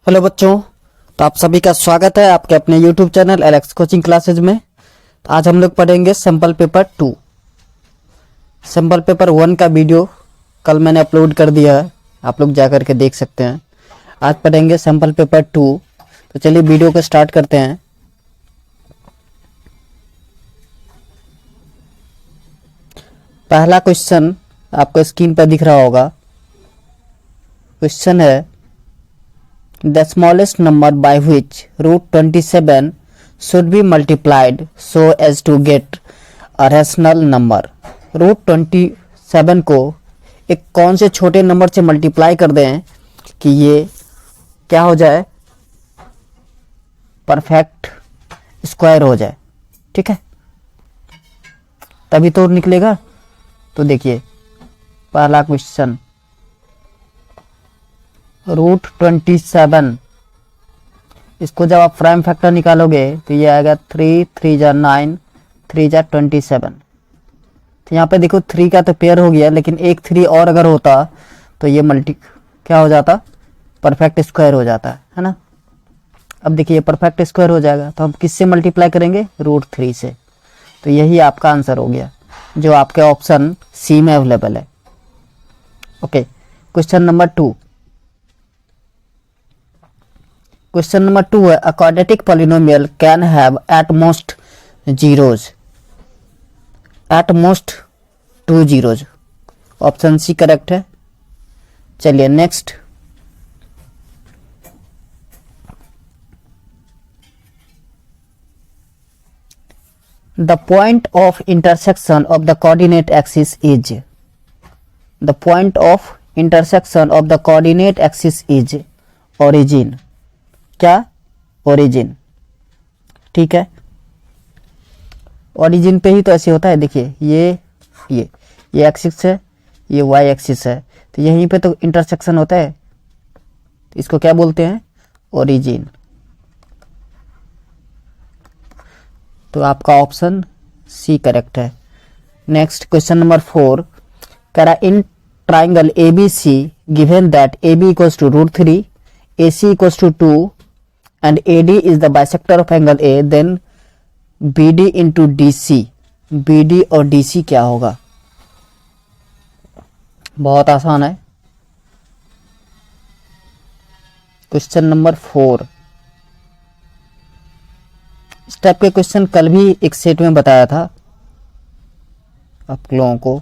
Hello बच्चों। तो आप सभी का स्वागत है आपके अपने YouTube channel Alex coaching classes में। तो आज हम लोग पढ़ेंगे सैम्पल पेपर 2। सैम्पल पेपर 1 का वीडियो कल मैंने अपलोड कर दिया है, आप लोग जा कर के देख सकते हैं। आज पढ़ेंगे सैम्पल पेपर 2। तो चलिए वीडियो को स्टार्ट करते हैं। पहला क्वेश्चन आपको स्क्रीन पर दिख रहा होगा। क्वेश्चन है the smallest number by which root 27 should be multiplied so as to get a rational number। Root 27 को एक कौन से छोटे नंबर से मल्टीप्लाई कर दें कि ये क्या हो जाए, परफेक्ट स्क्वायर हो जाए। ठीक है, तभी तो निकलेगा। तो देखिए पहला क्वेश्चन, रूट 27, इसको जब आप प्राइम फैक्टर निकालोगे तो ये आएगा 3 3 जा 9 3 जा 27। तो यहाँ पे देखो 3 का तो पेयर हो गया, लेकिन एक 3 और अगर होता तो ये क्या हो जाता, परफेक्ट स्क्वायर हो जाता है ना। अब देखिए परफेक्ट स्क्वायर हो जाएगा तो हम किससे मल्टीप्लाई करेंगे, रूट 3 से। तो यही आपका आंसर हो गया जो आपके ऑप्शन सी में अवेलेबल है। Okay, question number 2। Question number 2 है a quadratic polynomial can have at most zeros, at most 2 zeros. Option C correct है। चलिए next, the point of intersection of the coordinate axis is, the point of intersection of the coordinate axis is origin. क्या, origin. ठीक है, origin पे ही तो ऐसे होता है। देखिए ये एक्सिस है, ये वाई एक्सिस है, तो यहीं पे तो इंटरसेक्शन होता है। इसको क्या बोलते हैं, ओरिजिन। तो आपका ऑप्शन सी करेक्ट है। नेक्स्ट क्वेश्चन नंबर 4, करा in triangle A B C given that A B equals to root 3, A C equals to 2 and AD is the bisector of angle A, then BD into DC। BD और DC क्या होगा, बहुत आसान है। Question number 4, इस type के question कल भी एक सेट में बताया था आप लोगों को।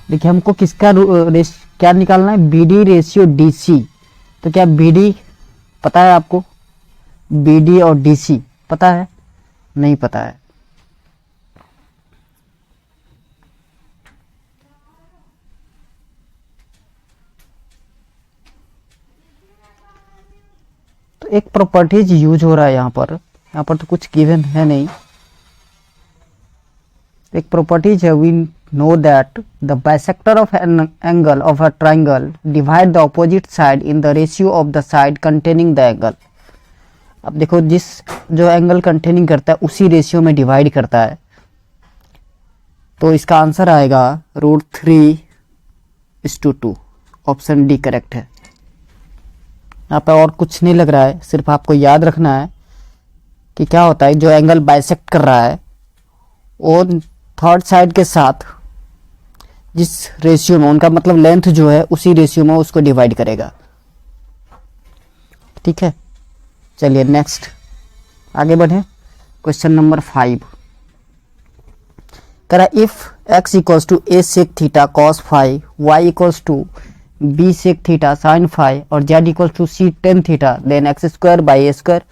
देखिए हमको किसका क्या निकालना है, बीडी रेशियो डीसी। तो क्या बीडी पता है आपको, बीडी और डीसी पता है, नहीं पता है। तो एक प्रॉपर्टीज यूज हो रहा है यहाँ पर तो कुछ गिवन है नहीं। एक प्रॉपर्टीज है, we know that the bisector of an angle of a triangle divide the opposite side in the ratio of the side containing the angle। अब देखो जिस जो एंगल कंटेनिंग करता है उसी रेशियो में डिवाइड करता है। तो इसका आंसर आएगा रूट 3:2। ऑप्शन डी करेक्ट है। यहाँ पर और कुछ नहीं लग रहा है, सिर्फ आपको याद रखना है कि क्या होता है, जो एंगल बाइसेक्ट कर रहा है वो थर्ड साइड के साथ जिस रेशियो में, उनका मतलब लेंथ जो है उसी रेशियो में उसको डिवाइड करेगा। ठीक है, चलिए नेक्स्ट आगे बढ़े। क्वेश्चन नंबर 5, कह रहा if x equals to a sec theta cos phi, y equals to b sec theta sin phi और z equals to c tan theta, then x square by a square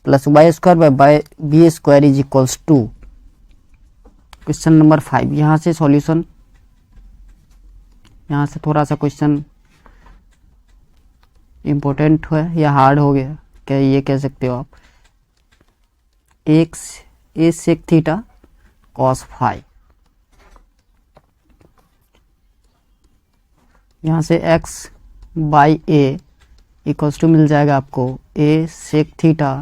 plus y square by b square is equals to. Question number 5, यहाँ से solution, यहाँ से थोड़ा सा question important है या hard हो गया, क्या ये कह सकते हो आप। X A sec theta cos phi, यहाँ से x by A equals to मिल जाएगा आपको A sec theta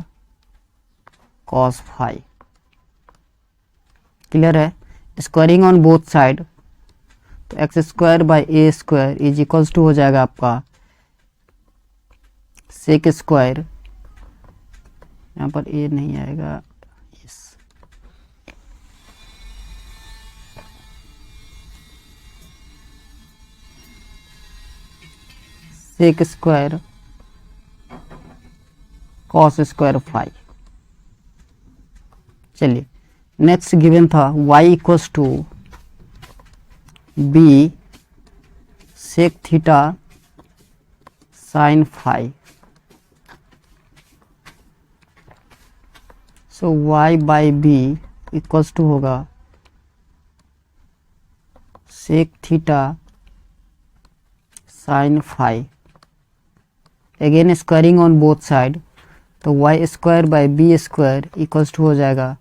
cos phi. Clear है? स्क्वायरिंग ऑन बोथ साइड, तो x square by A square is equals to हो जाएगा आपका सेक स्क्वायर, यहाँ पर ए नहीं आएगा, yes, sec square cos square phi. चलिए नेक्स्ट गिवन था y equals to B sec theta sine phi. So y by B equals to होगा sec theta sine phi. Again squaring on both side, तो y square by B square equals to हो जाएगा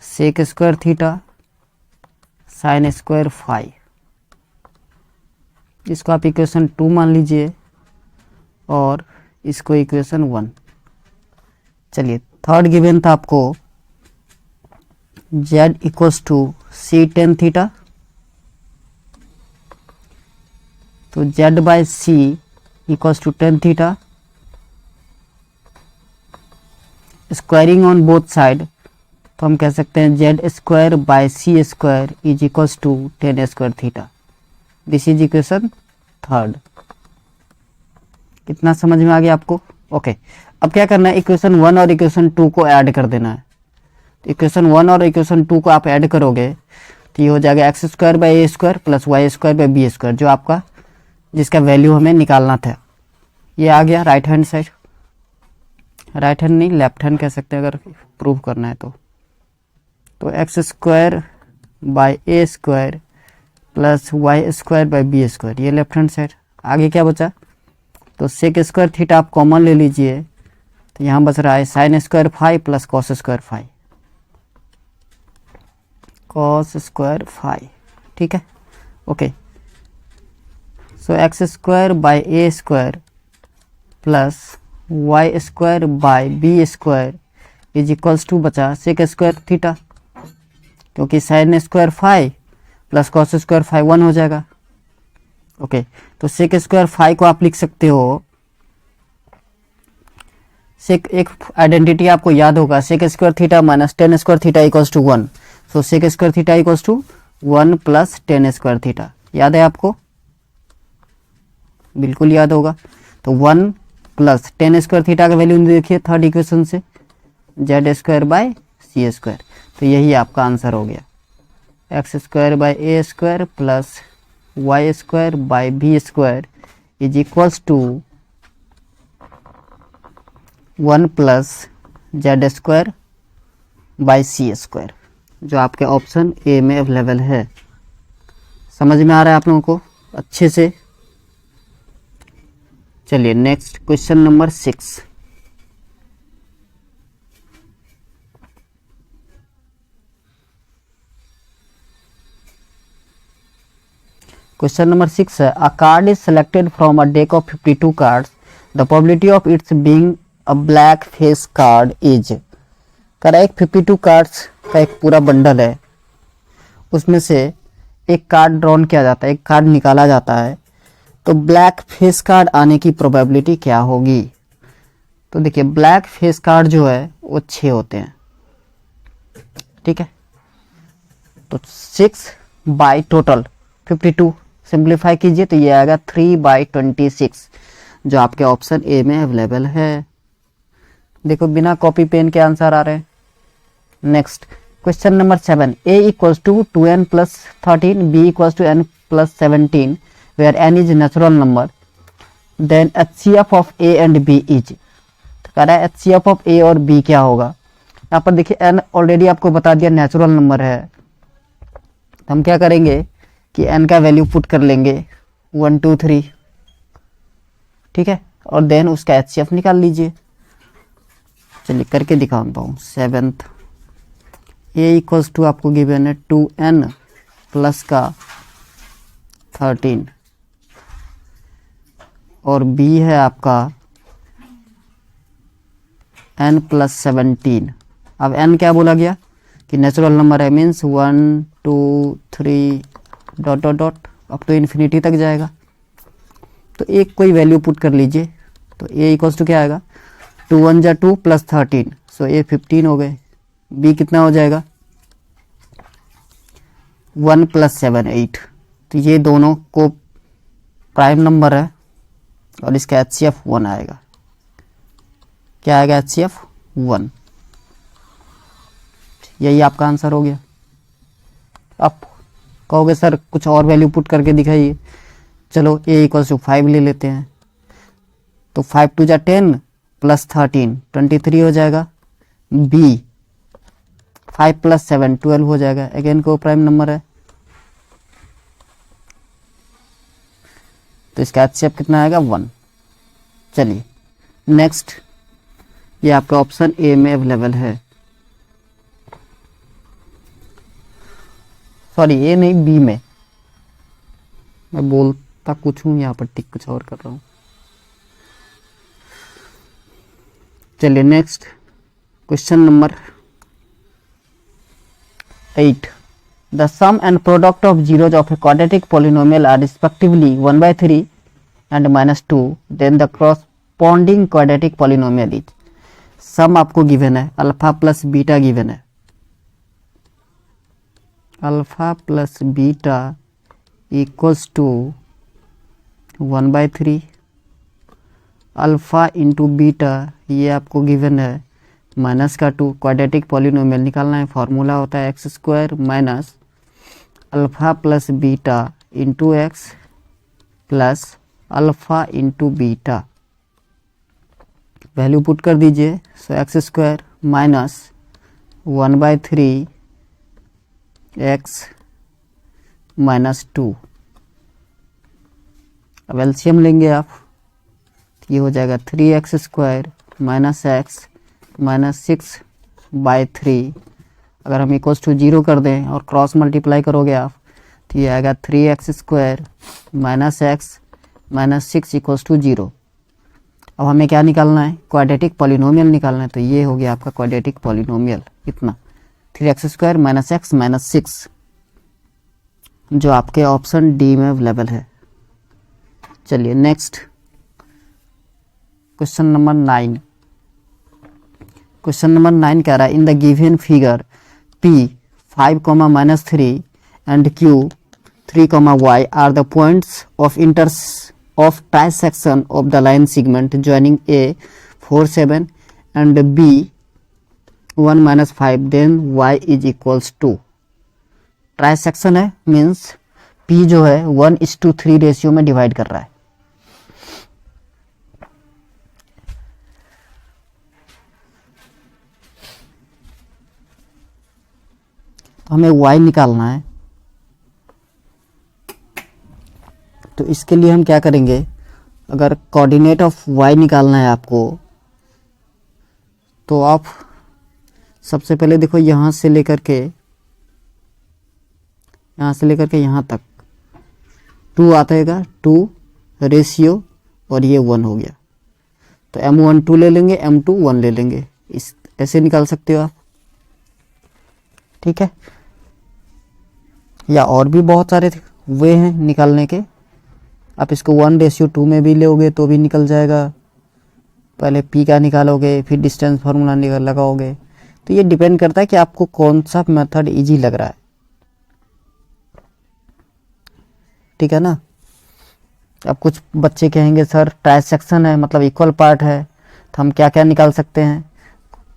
sec square theta sine square phi. इसको आप equation 2 मान लीजिए और इसको इक्वेशन 1। चलिए थर्ड गिवन था आपको z equals to C tan theta, तो z by C equals to tan theta. Squaring on both side, तो हम कह सकते हैं Z square by C square is equals to tan square theta. This is equation third. कितना समझ में आ गया आपको? ओके अब क्या करना है, इक्वेशन 1 और इक्वेशन 2 को ऐड कर देना है। तो इक्वेशन 1 और इक्वेशन 2 को आप ऐड करोगे तो ये हो जाएगा x square by A square plus y square by B square, जो आपका जिसका वैल्यू हमें निकालना था। ये आ गया right hand side, right hand नहीं लेफ्ट हैंड कह सकते हैं अगर प्रूव करना है तो x square by A square plus y square by B square, ये लेफ्ट हैंड साइड। आगे क्या बचा, तो सेक स्क्वायर थीटा आप कॉमन ले लीजिए, तो यहाँ बच रहा है sine square phi plus cos square phi, cos square phi. ठीक है, okay. So x square by A square plus y square by B square is equals to बचा सेक स्क्वायर थीटा, क्योंकि sine square phi plus cos square phi 1 हो जाएगा। Okay तो sec square phi को आप लिख सकते हो, सेक एक आइडेंटिटी आपको याद होगा, sec square theta minus tan square theta equals to 1। So sec square theta equals to 1 plus tan square theta. याद है आपको? बिल्कुल याद होगा। तो 1 प्लस टेन स्क्वायर थीटा का वैल्यू देखिए थर्ड इक्वेशन से, z square by C square, तो यही आपका आंसर हो गया। X square by a square plus y square by b square is equals to 1 plus Z square by C square, जो आपके ऑप्शन ए में अवेलेबल है। समझ में आ रहा है आप लोगों को अच्छे से? चलिए next question number 6। Question number 6 है, अ card is selected from a deck of 52 cards, the probability of its being a black face card is. कर एक 52 कार्ड्स का एक पूरा बंडल है, उसमें से एक कार्ड ड्रॉन किया जाता है, एक कार्ड निकाला जाता है, तो ब्लैक फेस कार्ड आने की प्रोबेबिलिटी क्या होगी? तो देखिए ब्लैक फेस कार्ड जो है वो 6 होते हैं। ठीक है, तो 6 बाई टोटल 52 सिंप्लीफाई कीजिए तो ये आएगा 3/26, जो आपके ऑप्शन ए में अवेलेबल है। देखो बिना कॉपी पेन के आंसर आ रहे हैं। Next question number 7, a equals to 2n plus 13, b equals to n plus 17, where n is natural number, then HCF of a and b इज। तो कह रहा है HCF ऑफ a और b क्या होगा। यहाँ पर देखिए n ऑलरेडी आपको बता दिया नेचुरल नंबर है, तो हम क्या करेंगे कि n का वैल्यू पुट कर लेंगे 1 2 3, ठीक है, और देन उसका HCF निकाल लीजिए। चलिए करके दिखाता हूँ। 7th a इक्वल्स टू आपको गिवन है 2n प्लस का 13 और b है आपका n प्लस 17। अब n क्या बोला गया कि नेचुरल नंबर है, मीन्स 1 2 3 डॉट डॉट डॉट अब तो इन्फिनिटी तक जाएगा। तो एक कोई वैल्यू पुट कर लीजिए, तो a इक्वल्स टू क्या आएगा, 2 1 जा 2 प्लस 13, सो a 15 हो गए। b कितना हो जाएगा, 1 प्लस 7 8। तो ये दोनों को प्राइम नंबर है और इसका HCF 1 आएगा। क्या आएगा, HCF 1। यही आपका आंसर हो गया। आप कहोगे सर कुछ और वैल्यू पुट करके दिखाइए। चलो a इक्वल्स टू 5 ले लेते हैं, तो 5 2 जा 10 प्लस 13 23 हो जाएगा। b 5 प्लस 7 12 हो जाएगा। अगेन को प्राइम नंबर है, तो इसका HCF कितना आएगा, 1। चलिए नेक्स्ट, ये आपका ऑप्शन ए में अवेलेबल है, सॉरी ए नहीं बी में, मैं बोलता कुछ हूं यहाँ पर टिक कुछ और कर रहा हूं। चलिए next question number 8। The sum and product of zeros of a quadratic polynomial are respectively 1/3 and -2, then the corresponding quadratic polynomial is. Sum आपको गिवन है, अल्फा प्लस बीटा गिवन है, alpha plus beta equals to 1/3, alpha into beta ये आपको given है -2। Quadratic polynomial निकालना है, formula होता है x² minus alpha plus beta into x plus alpha into beta. Value put कर दीजिए, सो x² माइनस 1/3 x माइनस 2। अब एलसीएम लेंगे आप, ये हो जाएगा 3x² माइनस एक्स माइनस 6/3। अगर हम इक्वल्स टू 0 कर दें और क्रॉस मल्टीप्लाई करोगे आप, तो ये आएगा 3x² minus x minus 6 equals to 0। अब हमें क्या निकालना है, क्वाड्रेटिक पॉलिनोमियल निकालना है, तो ये हो गया आपका क्वाड्रेटिक पॉलिनोमियल, इतना 3x² माइनस एक्स माइनस 6, जो आपके ऑप्शन डी में अवेलेबल है। चलिए next question number 9। Question number 9 कह रहा है, in the given figure P 5, -3 and Q 3, Y are the points of trisection of the line segment joining A 4 7 and B 1 -5, then Y is equals to। Trisection है, means P जो है 1:3 ratio में divide कर रहा है। हमें y निकालना है, तो इसके लिए हम क्या करेंगे, अगर कोऑर्डिनेट ऑफ y निकालना है आपको, तो आप सबसे पहले देखो यहाँ से लेकर के यहाँ तक 2 आता है, 2 रेशियो और ये 1 हो गया, तो m1 2 ले लेंगे, m2 1 ले लेंगे, इस ऐसे निकाल सकते हो आप, ठीक है। या और भी बहुत सारे वे हैं निकालने के, आप इसको 1:2 में भी लोगे तो भी निकल जाएगा। पहले p का निकालोगे, फिर डिस्टेंस फार्मूला लगाओगे, तो ये डिपेंड करता है कि आपको कौन सा मेथड इजी लग रहा है, ठीक है ना। अब कुछ बच्चे कहेंगे सर ट्राइसेक्शन है, मतलब इक्वल पार्ट है, तो हम क्या क्या निकाल सकते हैं,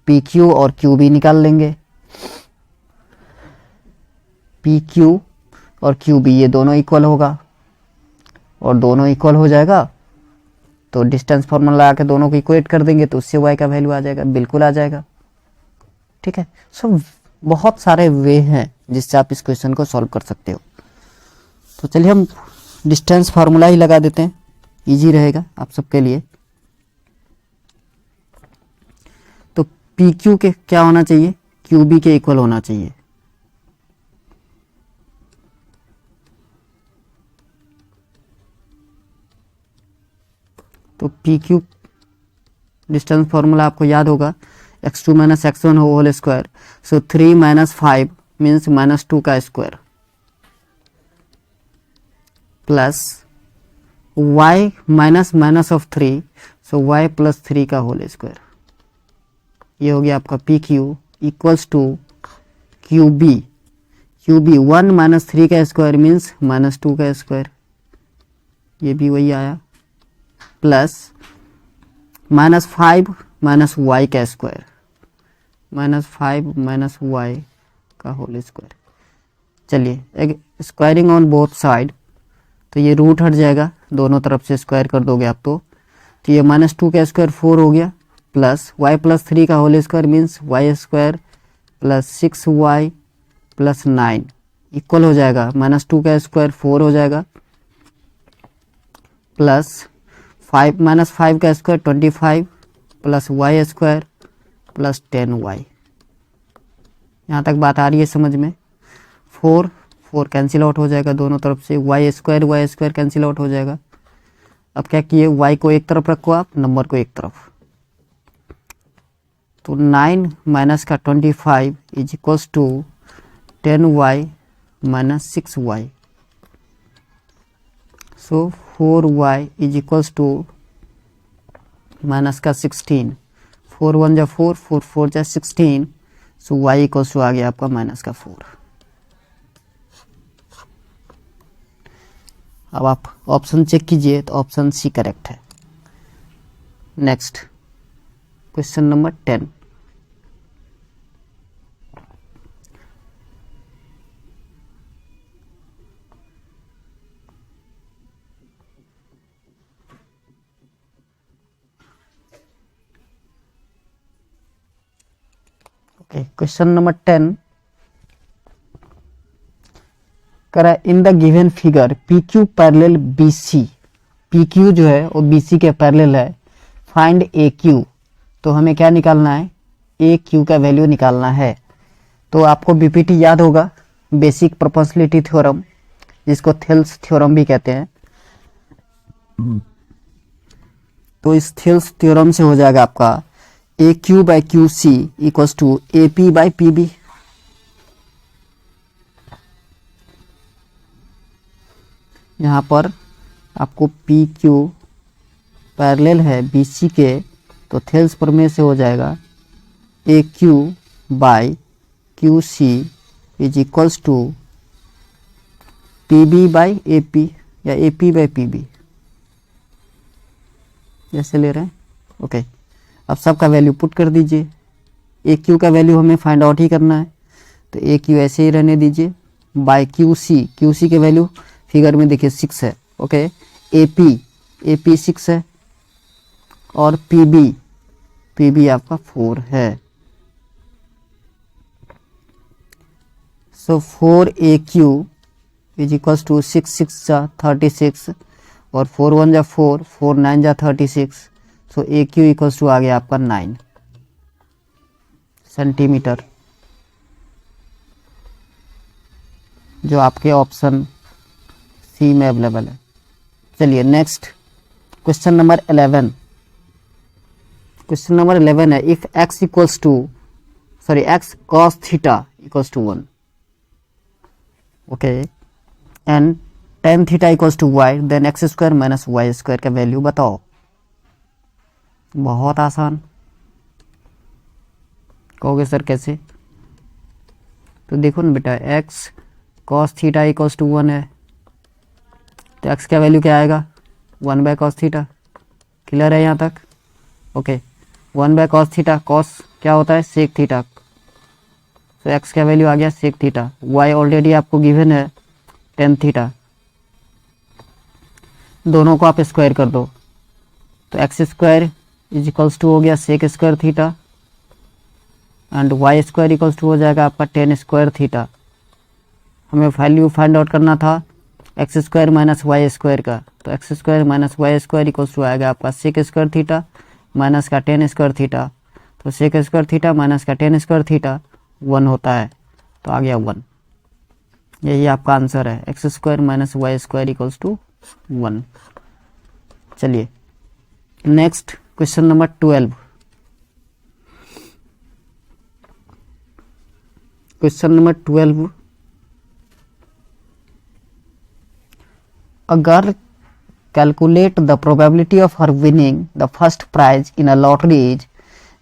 PQ और QB निकाल लेंगे। PQ और QB ये दोनों इक्वल होगा, और दोनों इक्वल हो जाएगा तो डिस्टेंस फॉर्मूला लगा के दोनों को इक्वेट कर देंगे, तो उससे y का वैल्यू आ जाएगा, बिल्कुल आ जाएगा, ठीक है। सो बहुत सारे वे हैं जिससे आप इस क्वेश्चन को सॉल्व कर सकते हो। तो चलिए हम डिस्टेंस फार्मूला ही लगा देते हैं, इजी रहेगा आप सबके लिए। तो PQ के क्या होना चाहिए, QB के इक्वल होना चाहिए। तो PQ डिस्टेंस फार्मूला आपको याद होगा, x2 minus x1 whole square, so 3 minus 5 means -2 का square plus y minus minus of 3, so y plus 3 का होल स्क्वायर। ये हो गया आपका P Q equals to Q B. 1 minus 3 का स्क्वायर मीन्स -2 का स्क्वायर, ये भी वही आया, प्लस -5 माइनस वाई का स्क्वायर, -5 माइनस वाई का होल स्क्वायर। चलिए स्क्वायरिंग ऑन बोथ साइड, तो ये रूट हट जाएगा, दोनों तरफ से स्क्वायर कर दोगे आप तो ये -2 का स्क्वायर 4 हो गया, प्लस y प्लस 3 का whole square means y square plus 6y plus 9 equal हो जाएगा -2 का स्क्वायर 4 हो जाएगा, प्लस 5 माइनस 5 का square 25 plus y square plus 10y। यहाँ तक बात आ रही है समझ में? 4 कैंसिल आउट हो जाएगा दोनों तरफ से, वाई स्क्वायर कैंसिल आउट हो जाएगा। अब क्या किए, y को एक तरफ रखो आप, नंबर को एक तरफ, तो 9 माइनस का 25 is equals to 10y minus 6y, so 4y is equals to minus का 16, 4 1 जा 4, 4 4 जा 16, सो y इक्वल्स टू आ गया आपका -4। अब आप ऑप्शन चेक कीजिए तो ऑप्शन सी करेक्ट है। Next question number 10, question number 10 करा in the given figure p Q parallel b c, p q जो है वो बी सी के पैरेलल है, फाइंड ए क्यू, तो हमें क्या निकालना है, ए क्यू का वैल्यू निकालना है। तो आपको बीपीटी याद होगा, बेसिक प्रोपोर्शनलिटी थ्योरम, जिसको थेल्स थ्योरम भी कहते हैं। तो इस थेल्स थ्योरम से हो जाएगा आपका A Q by Q C equals to A P by P B. यहाँ पर आपको पी क्यू पैरेलल है बी सी के, तो थेल्स प्रमेय से हो जाएगा A Q by Q C is equals to P B by A P या A P by P B, जैसे ले रहे हैं। ओके, अब सबका वैल्यू पुट कर दीजिए। ए क्यू का वैल्यू हमें फाइंड आउट ही करना है, तो ए क्यू ऐसे ही रहने दीजिए, बाई क्यू सी के वैल्यू फिगर में देखिए 6 है। ओके, ए पी 6 है और पी बी आपका 4 है, सो 4 ए क्यू इज इक्वल्स टू 6 6 जा 36 और 4 1 जा 4, 4 9 जा 36, सो ए क्यू इक्वल्स टू आ गया आपका 9 सेंटीमीटर, जो आपके ऑप्शन सी में अवेलेबल है। चलिए next question number 11, question number 11 है if x equals to x cos theta equals to 1, okay, and tan theta equals to y, then x square minus y square का value बताओ। बहुत आसान, कहोगे sir कैसे? तो देखो ना बेटा, x cos theta equals to 1 है, तो x का वैल्यू क्या आएगा, 1 बाय कॉस थीटा। क्लियर है यहाँ तक? Okay, 1 by cos theta, cos क्या होता है, सेक थीटा, तो x का वैल्यू आ गया सेक थीटा। y ऑलरेडी आपको गिवन है tan थीटा, दोनों को आप स्क्वायर कर दो, तो x square is equals to हो गया sec square theta and y square equals to हो जाएगा आपका tan स्क्वायर थीटा। हमें वैल्यू फाइंड आउट करना था x square minus y square का, तो x square minus y square equals to आएगा आपका सेक स्क्वायर थीटा माइनस का tan स्क्वायर थीटा, तो सेक स्क्वायर थीटा माइनस का tan स्क्वायर थीटा 1 होता है, तो आ गया 1। यही आपका आंसर है, x square minus y square equals to 1। चलिए next question number 12, question number 12, अगर calculate the probability of her winning the first prize in a lottery is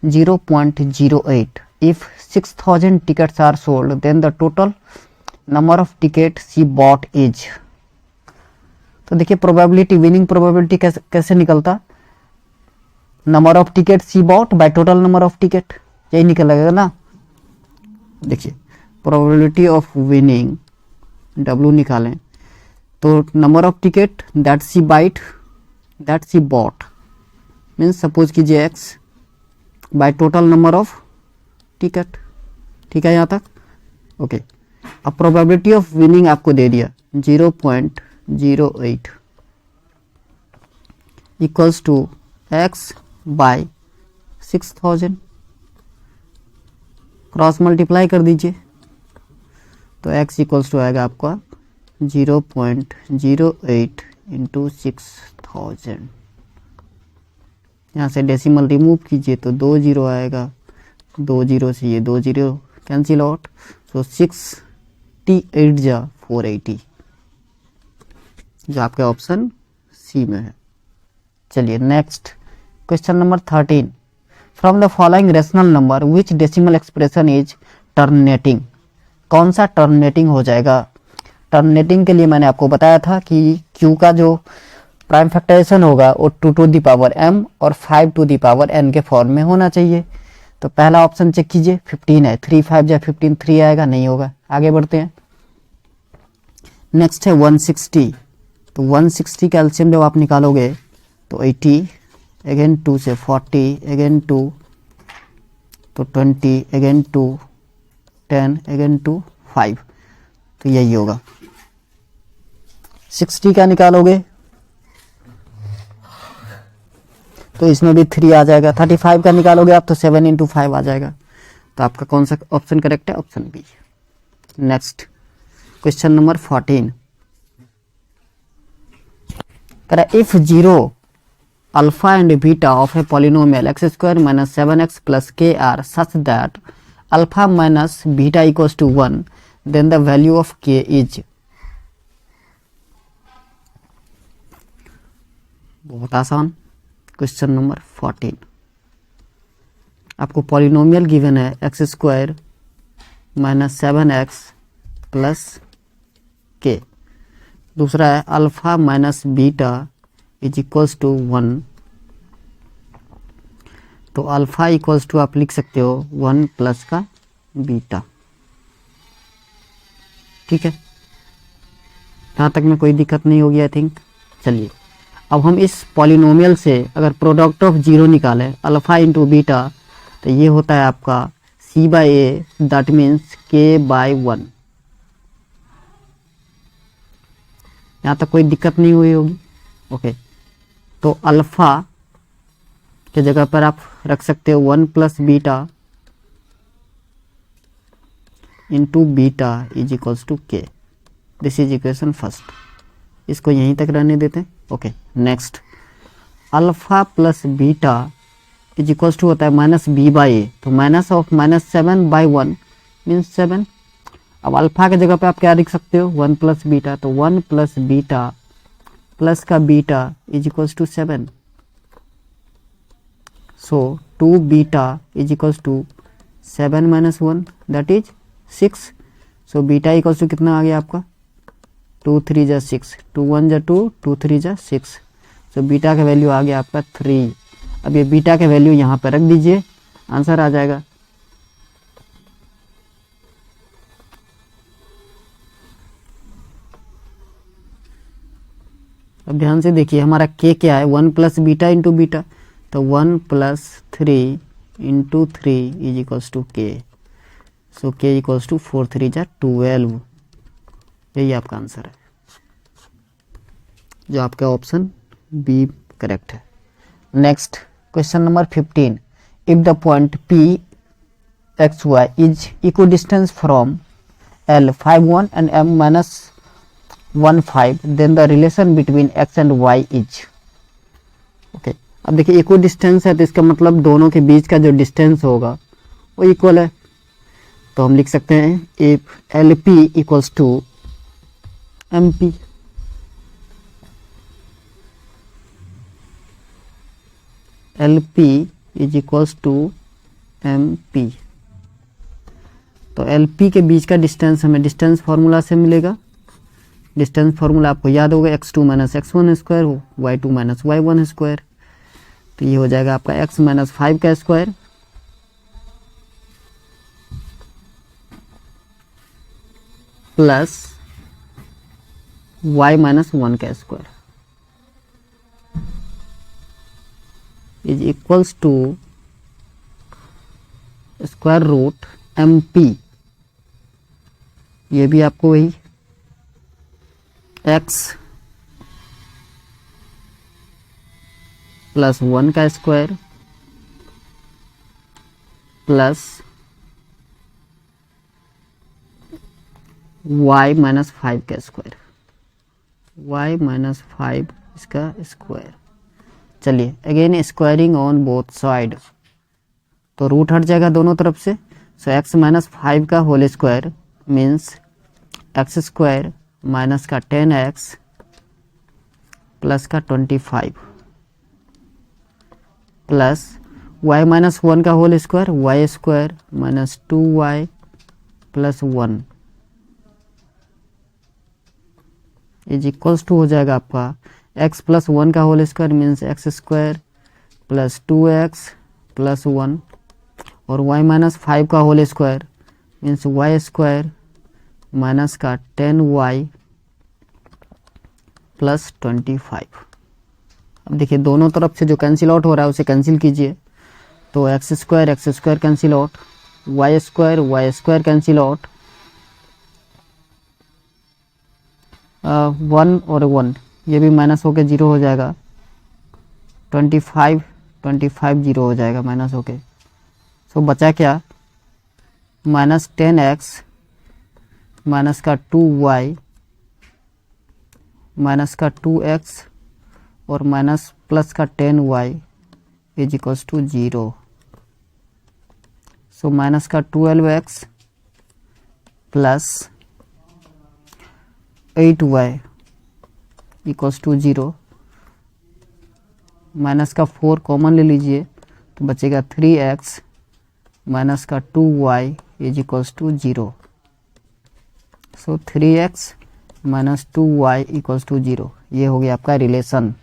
0.08. If 6,000 tickets are sold, then the total number of tickets she bought is. तो देखिए probability, winning probability कैसे निकलता, number of ticket she bought by total number of ticket, यही निकलेगा ना। देखिए probability of winning W निकालें तो number of ticket that she bought means suppose कीजिए x by total number of ticket. ठीक है यहाँ तक, ओके। अब प्रोबेबिलिटी ऑफ विनिंग आपको दे दिया 0.08 equals to x by 6,000, cross multiply कर दीजिए तो x इक्वल्स टू आएगा आपका 0.08 इंटू 6,000। यहाँ से डेसिमल रिमूव कीजिए तो 2 जीरो आएगा, 2 जीरो से ये 2 जीरो कैंसिल आउट, सो 68 जा 480, जो आपके ऑप्शन सी में है। चलिए next question number 13, from the following rational number which decimal expression is terminating. कौन सा टर्मिनेटिंग हो जाएगा। टर्मिनेटिंग के लिए मैंने आपको बताया था कि Q का जो प्राइम फैक्टराइजेशन होगा वो 2 टू द पावर m और 5 टू द पावर n के फॉर्म में होना चाहिए। तो पहला ऑप्शन चेक कीजिए, 15 है, 3 5 जा 15, 3 आएगा, नहीं होगा। आगे बढ़ते हैं, नेक्स्ट है 160, तो 160 का एलसीएम जब आप निकालोगे तो 80, अगेन 2 से 40, अगेन 2 तो 20, अगेन 2 10, अगेन 2 5, तो यही होगा। 60 का निकालोगे तो इसमें भी 3 आ जाएगा। 35 का निकालोगे आप तो 7 इंटू 5 आ जाएगा। तो आपका कौन सा ऑप्शन करेक्ट है, option B. Next question number 14, करा if 0 alpha and beta of a polynomial X square minus 7x plus K are such that alpha minus beta equals to 1, then the value of K is. बहुत आसान, question number 14, आपको polynomial given है x square minus 7x plus K, दूसरा है alpha minus beta is equals to 1। तो alpha equals to आप लिख सकते हो 1 प्लस का बीटा। ठीक है, यहाँ तक में कोई दिक्कत नहीं होगी आई थिंक। चलिए अब हम इस पॉलिनोमियल से अगर प्रोडक्ट ऑफ 0 निकालें अल्फा इंटू बीटा तो ये होता है आपका c by A, that means k by 1। यहाँ तक कोई दिक्कत नहीं हुई होगी, ओके। तो अल्फा के जगह पर आप रख सकते हो 1 plus beta into beta is equals to k. This is equation first, इसको यहीं तक रहने देते हैं, okay. Next alpha plus beta is equals to होता है माइनस बी बाई ए, तो minus of minus 7 by 1 means 7। अब अल्फा के जगह पे आप क्या लिख सकते हो 1 प्लस बीटा, तो 1 प्लस बीटा प्लस का beta is equals to 7। So 2 beta is equals to 7 minus 1 that is 6। So beta equals to कितना आ गया आपका 2 3 जा 6, 2 1 जा 2, 2 3 जा 6। सो बीटा का वैल्यू आ गया आपका 3। अब ये बीटा का वैल्यू यहाँ पर रख दीजिए, आंसर आ जाएगा। अब ध्यान से देखिए हमारा के क्या है 1 प्लस बीटा इंटू बीटा, तो 1 plus 3 into 3 is equals to k. So के इक्वल्स टू 4 3 जा 12, यही आपका आंसर है, जो आपका ऑप्शन बी करेक्ट है। Next question number 15, if the point p x y is equidistant from l 5 1 and m minus 1 5, then the relation between x and y is. Okay, अब देखिए इक्व distance है तो इसका मतलब दोनों के बीच का जो डिस्टेंस होगा वो इक्वल है। तो हम लिख सकते हैं if l p equals to m p. L p is equals to m p. तो एल पी के बीच का डिस्टेंस हमें डिस्टेंस फार्मूला से मिलेगा। डिस्टेंस फार्मूला आपको याद होगा x2 minus x1 square y2 minus y1 square. तो ये हो जाएगा आपका x माइनस 5 का स्क्वायर प्लस y माइनस 1 का square is equals to square root m p. ये भी आपको वही x प्लस 1 का स्क्वायर प्लस y माइनस 5 का स्क्वायर, y माइनस 5 इसका स्क्वायर। चलिए again squaring on both side, तो रूट हट जाएगा दोनों तरफ से। सो x माइनस 5 का whole square means x square minus का 10x प्लस का 25 प्लस y माइनस 1 का whole square y square minus 2y plus 1 is equals to हो जाएगा आपका x प्लस 1 का whole square means x square plus 2x plus 1 और y minus 5 का whole square means y square minus का 10y plus 25। अब देखिए दोनों तरफ से जो कैंसिल आउट हो रहा है उसे कैंसिल कीजिए। तो x square cancel out, y square cancel out, 1 और 1 ये भी माइनस होके 0 हो जाएगा, 25 0 हो जाएगा माइनस होके। सो बचा क्या, माइनस 10x माइनस का 2y माइनस का 2x और माइनस प्लस का 10y is equals to 0। So minus का 12x plus 8y equals to 0। Minus का 4 कॉमन ले लीजिए तो बचेगा 3x माइनस का 2y is equals to 0। So 3x minus 2y equals to 0। ये हो गया आपका रिलेशन।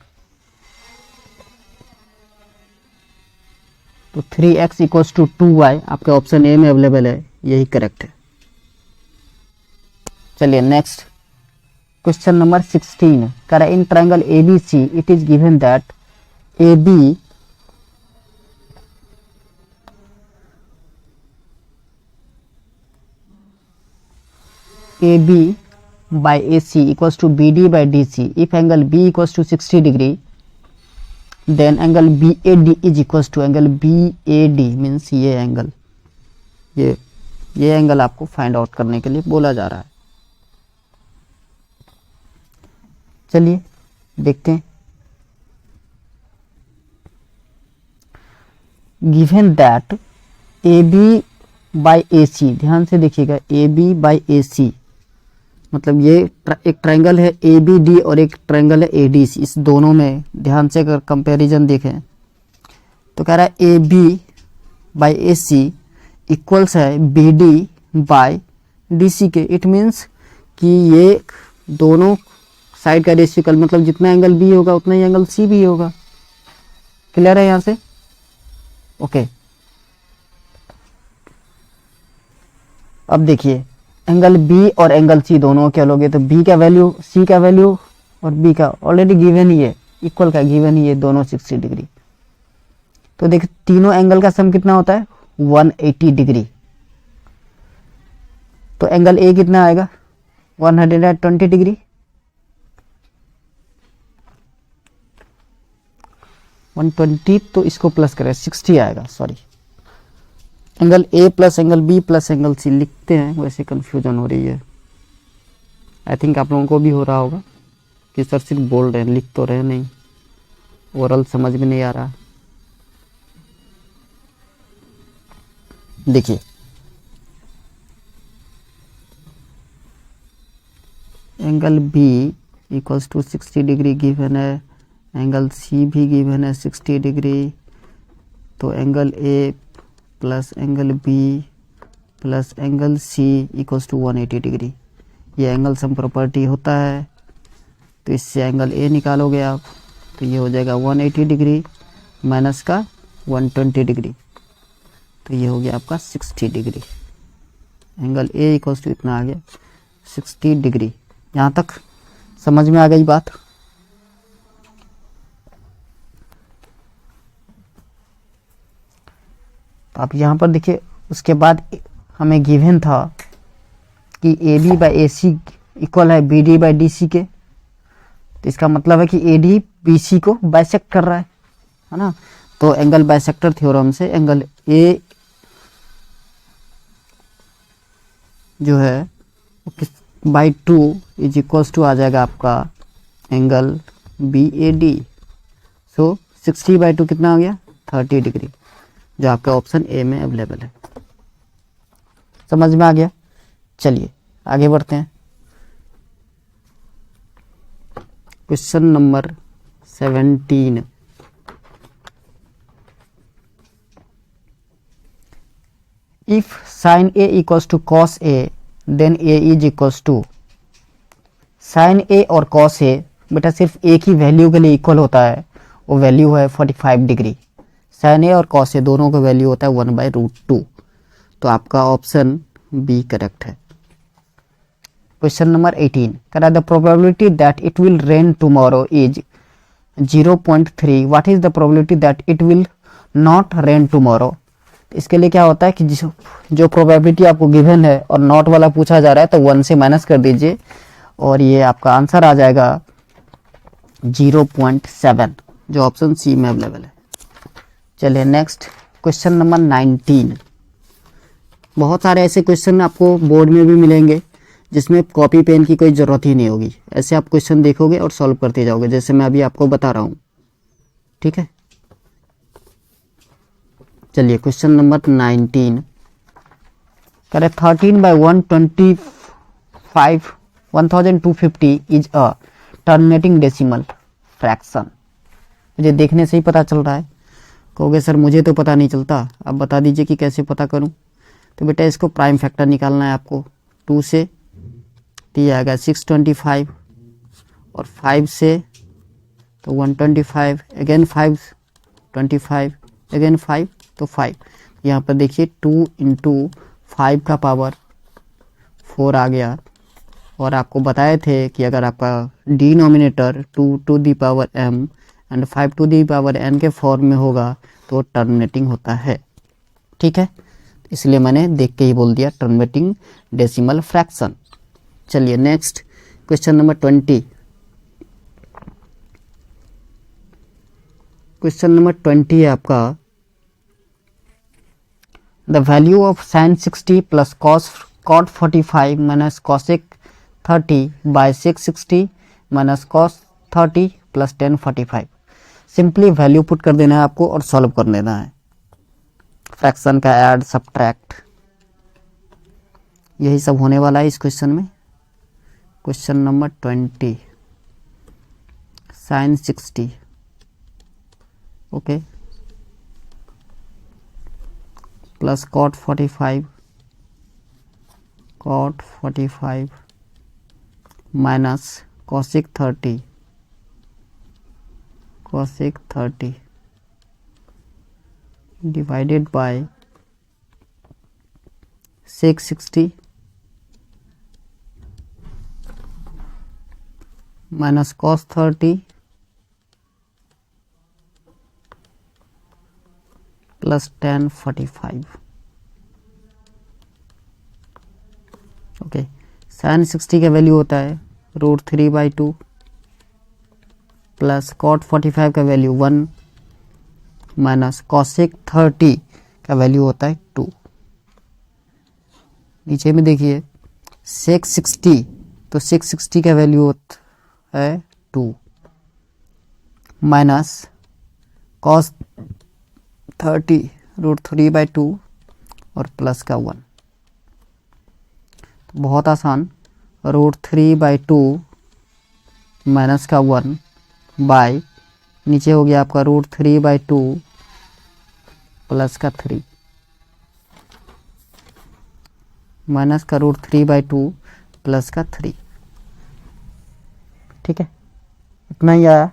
तो 3x इक्वल्स टू 2y आपके ऑप्शन ए में अवेलेबल है, यही करेक्ट है। चलिए नेक्स्ट क्वेश्चन नंबर 16 कह रहा है in triangle ABC it is given that AB by AC equals to BD by DC. If angle B equals to 60 degree, then angle BAD is equals to angle BAD means ये angle, ये angle आपको find out करने के लिए बोला जा रहा है। चलिए देखते हैं। Given that AB by AC, ध्यान से देखिएगा AB by AC मतलब ये एक ट्रायंगल है ABD और एक ट्रायंगल है ADC। इस दोनों में ध्यान से अगर कंपैरिजन देखें तो कह रहा है AB बाई AC इक्वल्स है BD बाई DC के। इट मीन्स कि ये दोनों साइड का रेशियो मतलब जितना एंगल B होगा उतना ही एंगल C भी होगा। क्लियर है यहाँ से? ओके अब देखिए एंगल B और एंगल C दोनों क्या लोगे तो B का वैल्यू C का वैल्यू और B का ऑलरेडी गिवन ही है, इक्वल का गिवन ही है, दोनों 60 डिग्री। तो देखिए तीनों एंगल का सम कितना होता है 180 डिग्री। तो एंगल A कितना आएगा 120 डिग्री, तो इसको प्लस करें 60 आएगा। Sorry angle A plus angle B plus angle C लिखते हैं, वैसे कंफ्यूजन हो रही है। आई थिंक आप लोगों को भी हो रहा होगा कि सर सिर्फ बोल रहे हैं, लिख तो रहे नहीं, ओरल समझ में नहीं आ रहा। देखिए angle b equals to 60 degree given है, एंगल सी भी गिवन है 60 डिग्री, तो angle a plus angle b plus angle c equals to 180 degree. ये एंगल सम प्रॉपर्टी होता है, तो इससे एंगल ए निकालोगे आप, तो ये हो जाएगा 180 डिग्री माइनस का 120 डिग्री, तो ये हो गया आपका 60 degree. Angle a equals to इतना आ गया 60 डिग्री। यहाँ तक समझ में आ गई बात? तो आप यहाँ पर देखिए, उसके बाद हमें गिवन था कि A B by A C equal है B D by D C के, तो इसका मतलब है कि ए डी बी सी को बाइसेक्ट कर रहा है ना। तो एंगल बाइसेक्टर थ्योरम से एंगल ए जो है बाई 2 इज इक्वल्स टू आ जाएगा आपका एंगल बी ए डी। सो 60/2 कितना हो गया? 30 डिग्री, जो आपका ऑप्शन ए में अवेलेबल है। समझ में आ गया? चलिए आगे बढ़ते हैं। Question number 17। If sin A equals to cos A, then A is equals to sin A और cos A बेटा सिर्फ A की वैल्यू के लिए इक्वल होता है, वो वैल्यू है 45 डिग्री। sin A और cos A दोनों का वैल्यू होता है 1/√2, तो आपका ऑप्शन बी करेक्ट है। क्वेश्चन नंबर 18 करा the probability that it will rain tomorrow is 0.3, what is the probability that it will not rain tomorrow. इसके लिए क्या होता है कि जो प्रोबेबिलिटी आपको गिवन है और नॉट वाला पूछा जा रहा है, तो 1 से माइनस कर दीजिए और ये आपका आंसर आ जाएगा 0.7, जो ऑप्शन सी में अवेलेबल है। चलिए नेक्स्ट क्वेश्चन नंबर 19। बहुत सारे ऐसे क्वेश्चन आपको बोर्ड में भी मिलेंगे जिसमें कॉपी पेन की कोई ज़रूरत ही नहीं होगी, ऐसे आप क्वेश्चन देखोगे और सॉल्व करते जाओगे, जैसे मैं अभी आपको बता रहा हूँ। ठीक है, चलिए क्वेश्चन नंबर 19 करें 13/125 is a terminating decimal fraction. मुझे देखने से ही पता चल रहा है, कहोगे सर मुझे तो पता नहीं चलता, आप बता दीजिए कि कैसे पता करूं। तो बेटा इसको प्राइम फैक्टर निकालना है आपको। 2 से तो ये आएगा 625 और 5 से तो 125, अगेन 5 25, अगेन 5 तो 5। यहाँ पर देखिए 2 × 5 का पावर 4 आ गया, और आपको बताए थे कि अगर आपका denominator 2 to the power m and 5 to the power n के फॉर्म में होगा तो टर्मिनेटिंग होता है। ठीक है, इसलिए मैंने देख के ही बोल दिया टर्मिनेटिंग डेसिमल फ्रैक्शन। चलिए next question number 20। Question number 20 है आपका the value of sin 60 plus cot 45 minus cosec 30 by 660 minus cos 30 plus tan 45। Simply value put कर देना है आपको और सॉल्व कर देना है। फ्रैक्शन का ऐड सब्ट्रैक्ट यही सब होने वाला है इस क्वेश्चन में। Question number 20 sin 60 okay plus cot 45 minus cosec 30 divided by 660 minus cos 30 plus tan 45। Okay, sin 60 का वैल्यू होता है √3/2 प्लस cot 45 का वैल्यू 1 माइनस cosec 30 का वैल्यू होता है 2। नीचे में देखिए 660, तो 660 का वैल्यू होता है 2 माइनस cos 30 √3/2 और प्लस का 1। तो बहुत आसान, √3/2 माइनस का 1 बाय नीचे हो गया आपका √3/2 प्लस का 3 माइनस का √3/2 प्लस का 3। ठीक है, इतना ही आया।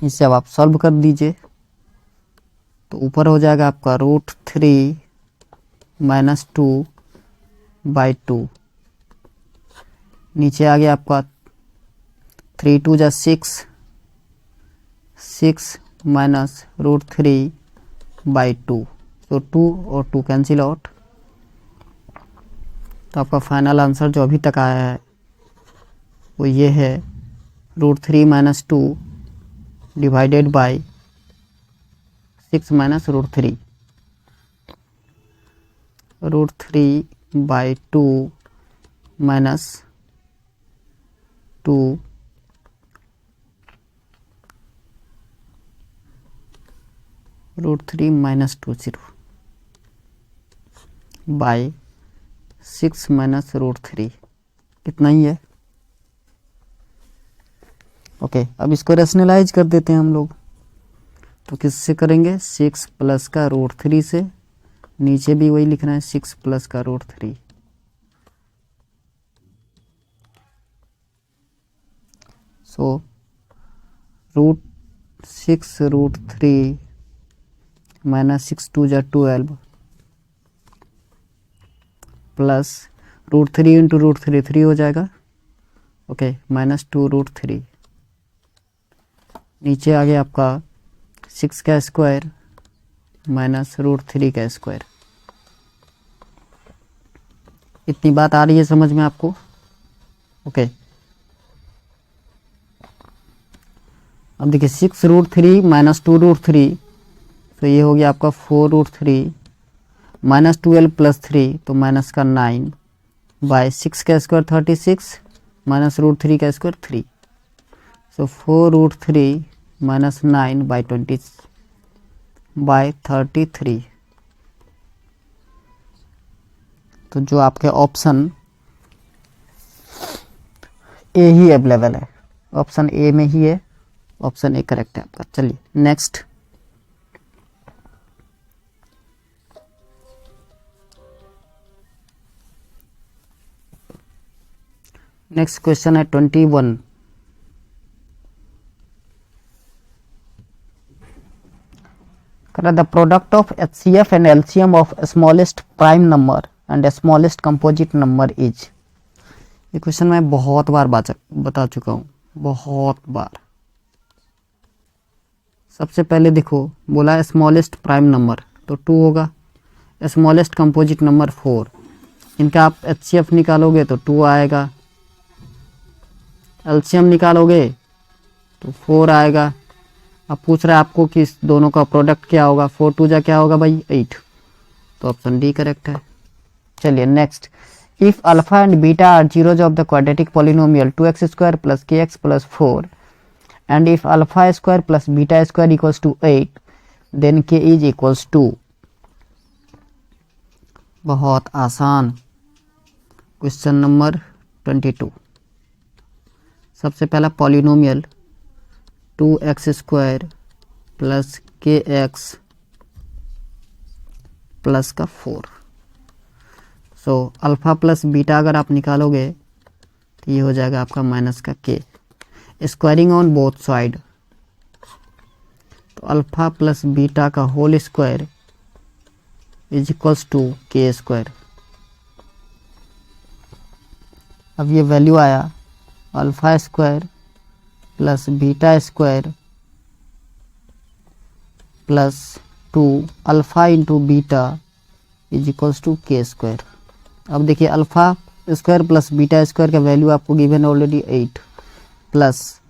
इसे अब आप सॉल्व कर दीजिए तो ऊपर हो जाएगा आपका √3 - 2/2, नीचे आ गया आपका 3 2 जा 6, 6 माइनस √3/2, तो 2 और 2 कैंसिल आउट। तो आपका फाइनल आंसर जो अभी तक आया है वो ये है √3 - 2 divided by 6 minus √3, √3/2 minus 2 √3 - 20 by 6 minus √3, कितना ही है। ओके, अब इसको रेशनलाइज कर देते हैं हम लोग। तो किससे करेंगे, 6 प्लस का √3 से, नीचे भी वही लिखना है 6 प्लस का √3। सो √6 √3 माइनस 6 2 जा 12 प्लस √3 इंटू √3 3 हो जाएगा। ओके, माइनस 2 √3, नीचे आ गया आपका 6 का स्क्वायर माइनस √3 का स्क्वायर। इतनी बात आ रही है समझ में आपको। ओके, अब देखिए 6 √3 माइनस 2 √3, तो ये हो गया आपका 4 √3 माइनस 12 प्लस 3, तो माइनस का 9 बाय 6 का स्क्वायर 36 माइनस √3 का स्क्वायर 3, सो 4 √3 माइनस 9 बाय 20 बाय 33। तो जो आपके ऑप्शन ए ही अवेलेबल है, ऑप्शन ए में ही है, ऑप्शन ए करेक्ट है आपका। चलिए नेक्स्ट, नेक्स्ट क्वेश्चन है 21। The product of HCF and LCM of smallest prime number and smallest composite number is. ये क्वेश्चन मैं बहुत बार बता चुका हूँ, बहुत बार। सबसे पहले देखो, बोला स्मॉलेस्ट प्राइम नंबर तो 2 होगा, स्मॉलेस्ट कंपोजिट नंबर 4, इनका आप HCF निकालोगे तो 2 आएगा, LCM निकालोगे तो 4 आएगा। अब पूछ रहा है आपको कि इस दोनों का प्रोडक्ट क्या होगा, 4 2 जा क्या होगा भाई 8, तो ऑप्शन डी करेक्ट है। चलिए next, if alpha and beta are zeros of the quadratic polynomial 2x² + kx + 4 and if alpha square plus beta square equals to 8 then k is equals to. बहुत आसान, क्वेश्चन नंबर 22। सबसे पहला polynomial 2x² + kx plus का 4, so alpha plus beta अगर आप निकालोगे तो ये हो जाएगा आपका माइनस का k, squaring on both side, तो अल्फा प्लस बीटा का whole square is equals to k²। अब ये वैल्यू आया alpha square plus beta square plus 2 alpha into beta is equals to k²। अब देखिए alpha square plus beta square का value आपको given already 8 plus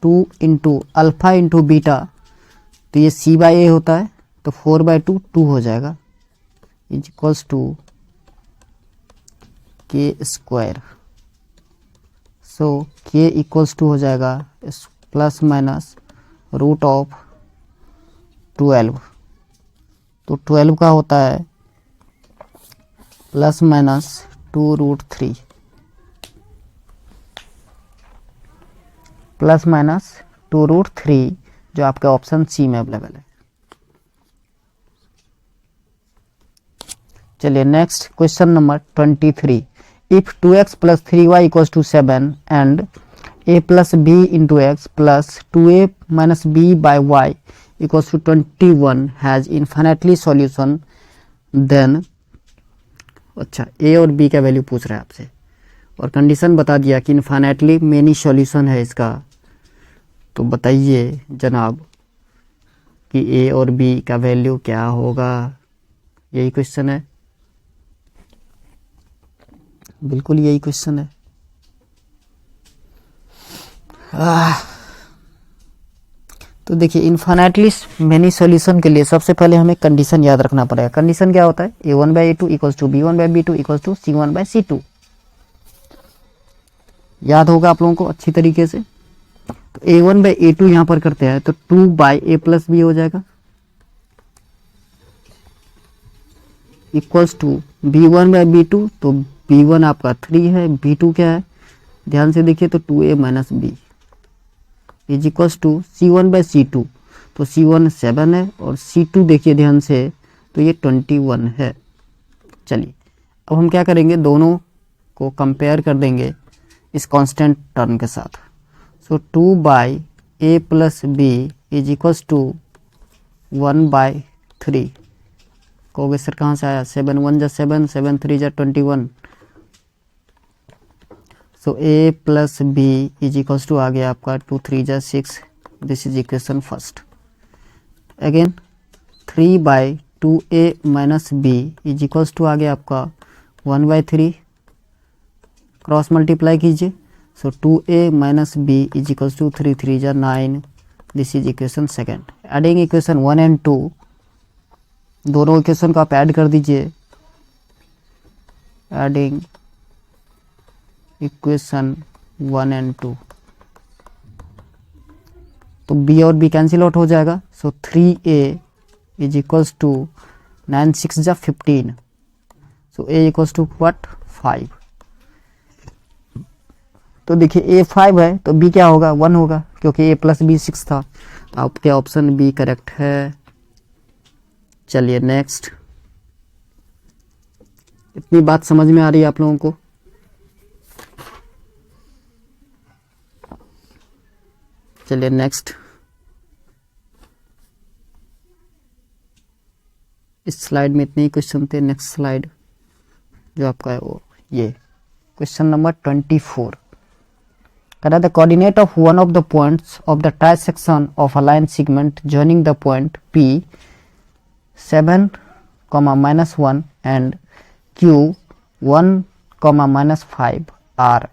2 into alpha into beta, तो ये c/a होता है, तो 4/2 2 हो जाएगा is equals to k²। So k equals to हो जाएगा प्लस माइनस √12, तो 12 का होता है प्लस माइनस 2√3। प्लस माइनस 2√3 जो आपके ऑप्शन सी में अवेलेबल है। चलिए next question number 23। If 2x plus 3y equals to 7 and a plus b into x plus 2a minus B by y equals to 21 has infinitely solution then, अच्छा a और b का वैल्यू पूछ रहा है आपसे और कंडीशन बता दिया कि इन्फिनेटली मेनी सॉल्यूशन है इसका। तो बताइए जनाब कि a और b का वैल्यू क्या होगा, यही क्वेश्चन है, बिल्कुल यही क्वेश्चन है। तो देखिए इन्फिनेटली मेनी सॉल्यूशन के लिए सबसे पहले हमें कंडीशन याद रखना पड़ेगा। कंडीशन क्या होता है, a1/a2 equals to b1/b2 equals to c1/c2। याद होगा आप लोगों को अच्छी तरीके से। तो a1/a2 यहां पर करते हैं तो 2/a प्लस b हो जाएगा इक्वल्स टू b1/b2, तो b1 आपका 3 है, b2 क्या है ध्यान से देखिए तो 2a minus b is equals to c1/c2, तो c1 7 है और c2 देखिए ध्यान से तो ये 21 है। चलिए अब हम क्या करेंगे, दोनों को कंपेयर कर देंगे इस कांस्टेंट टर्म के साथ। So 2/a plus b is equals to 1/3। कहोगे सर कहाँ से आया, 7 1 जा 7, 7 3 जा 21। So a plus b is equals to आ गया आपका 2 3 जा 6। This is equation first. Again 3/2a minus b is equals to आ गया आपका 1/3। क्रॉस मल्टीप्लाई कीजिए, so 2a minus b is equals to 3 3 जा 9। This is equation second. Adding equation 1 and 2, दोनों इक्वेशन को आप ऐड कर दीजिए। एडिंग इक्वेशन 1 एंड 2, तो b और b कैंसिल आउट हो जाएगा। सो 3a इज इक्वल्स टू 9 6 जा 15। सो a इक्वल्स टू व्हाट 5। तो देखिए a 5 है तो b क्या होगा 1 होगा, क्योंकि a प्लस b 6 था। तो आपके ऑप्शन b करेक्ट है। चलिए नेक्स्ट, इतनी बात समझ में आ रही है आप लोगों को। चलिए नेक्स्ट, इस स्लाइड में इतने ही क्वेश्चन थे। नेक्स्ट स्लाइड जो आपका है वो ये क्वेश्चन नंबर 24। कह the coordinate of one of the points of the trisection of a line segment joining the point P 7, -1 and Q 1, -5 R।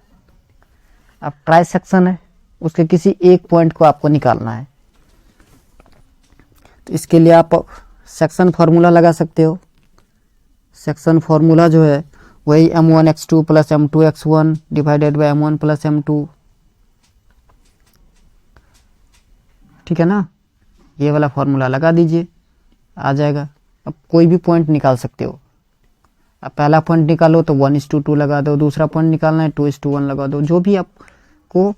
अब ट्राइसेक्शन है, उसके किसी एक पॉइंट को आपको निकालना है। तो इसके लिए आप सेक्शन फार्मूला लगा सकते हो। सेक्शन फार्मूला जो है वही m1x2 plus m2x1 divided by m1 plus m2, ठीक है ना। ये वाला फार्मूला लगा दीजिए, आ जाएगा। अब कोई भी पॉइंट निकाल सकते हो। अब पहला पॉइंट निकालो तो 1:2 लगा दो, दूसरा पॉइंट निकालना है 2:1 लगा दो, जो भी आपको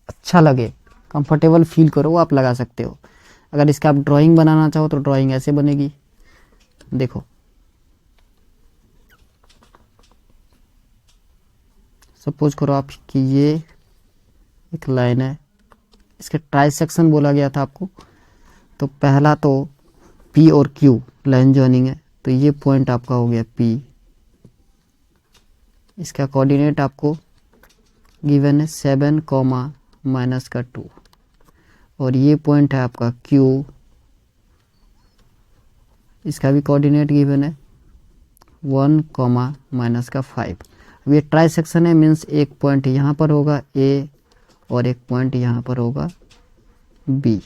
अच्छा लगे, कंफर्टेबल फील करो वो आप लगा सकते हो। अगर इसका आप ड्राइंग बनाना चाहो तो ड्राइंग ऐसे बनेगी, देखो। सपोज करो आप कि ये एक लाइन है, इसके ट्राइसेक्शन बोला गया था आपको। तो पहला तो P और Q लाइन जॉइनिंग है, तो ये पॉइंट आपका हो गया P। इसका कोऑर्डिनेट आपको गिवन है 7, -2, और ये पॉइंट है आपका Q, इसका भी कोऑर्डिनेट गिवन है 1, -5। अब ये ट्राइसेक्शन है, मीन्स एक पॉइंट यहाँ पर होगा A और एक पॉइंट यहाँ पर होगा B।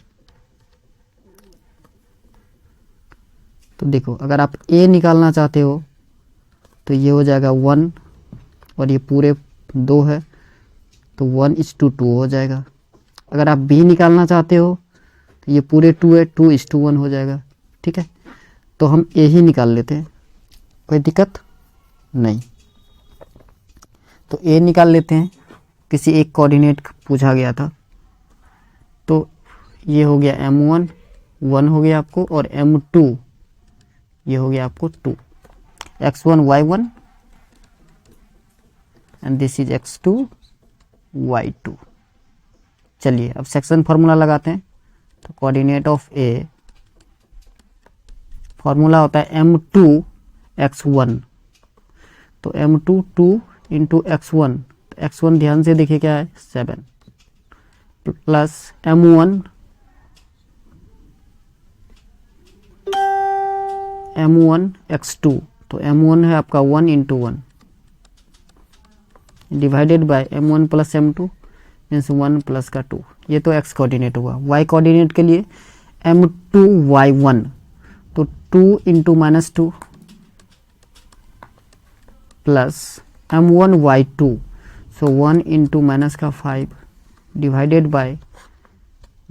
तो देखो अगर आप A निकालना चाहते हो तो ये हो जाएगा 1 और ये पूरे 2 है तो 1:2 हो जाएगा। अगर आप B निकालना चाहते हो तो ये पूरे 2 है, 2:1 हो जाएगा, ठीक है। तो हम A ही निकाल लेते हैं, कोई दिक्कत नहीं। तो A निकाल लेते हैं, किसी एक कोऑर्डिनेट पूछा गया था ये हो गया M1 1 हो गया आपको, और M2 ये हो गया आपको 2, x1 y1 and this is x2 y2। चलिए अब सेक्शन फार्मूला लगाते हैं। तो कोऑर्डिनेट ऑफ ए फार्मूला होता है M2 x1, तो M2 2 इंटू x1, तो x1 ध्यान से देखिए क्या है 7, प्लस M1 x2, तो M1 है आपका 1 into 1 divided by M1 plus M2 means 1 plus का 2। ये तो x कोऑर्डिनेट हुआ। y कोऑर्डिनेट के लिए M2 y1, तो 2 into minus 2 plus M1 y2, सो 1 इंटू माइनस का 5 डिवाइडेड बाय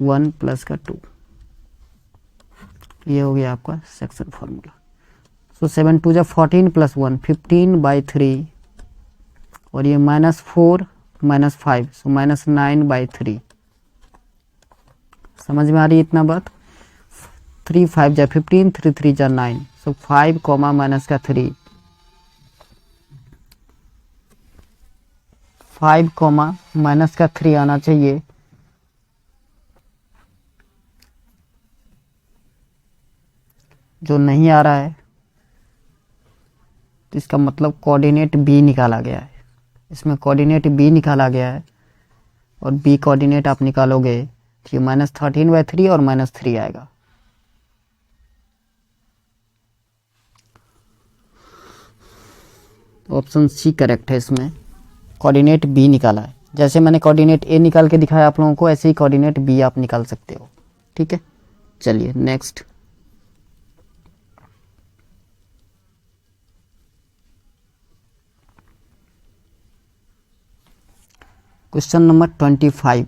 1 प्लस का 2। ये हो गया आपका सेक्शन फार्मूला। सो 7 2 जा 14 प्लस 1 15/3, और ये -4 -5, सो -9/3। समझ में आ रही है इतना बात? 3 5 जा 15, 3 3 जा 9, सो 5 कॉमा माइनस का 3, 5 कॉमा माइनस का 3 आना चाहिए। जो नहीं आ रहा है तो इसका मतलब कोऑर्डिनेट बी निकाला गया है। इसमें कोऑर्डिनेट बी निकाला गया है, और बी कोऑर्डिनेट आप निकालोगे तो ये -13/3 और -3 आएगा। ऑप्शन सी करेक्ट है। इसमें कोऑर्डिनेट बी निकाला है। जैसे मैंने कोऑर्डिनेट ए निकाल के दिखाया आप लोगों को, ऐसे ही कोऑर्डिनेट बी आप निकाल सकते हो। ठीक है, चलिए next. Question number 25।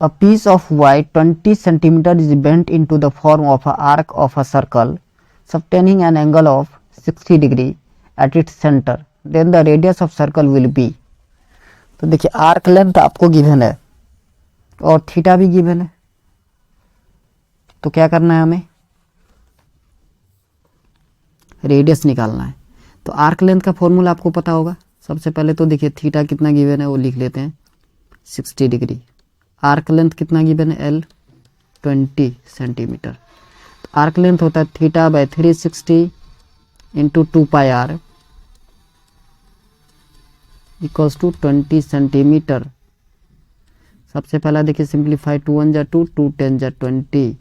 A piece of white 20 centimeter is bent into the form of an arc of a circle subtending an angle of 60 degree at its center. Then the radius of circle will be। तो देखिए arc length आपको given है और theta भी given है, तो क्या करना है हमें? रेडियस निकालना है। तो आर्क लेंथ का फॉर्मूला आपको पता होगा। सबसे पहले तो देखिए थीटा कितना गिवन है वो लिख लेते हैं 60 डिग्री। आर्क लेंथ कितना गिवन है? L 20 centimetre. तो आर्क लेंथ होता है theta by 360 into 2πr equals to 20 centimetre. सबसे पहला देखिए सिंप्लीफाई, 2 1 जा 2, 2 10 जा 20।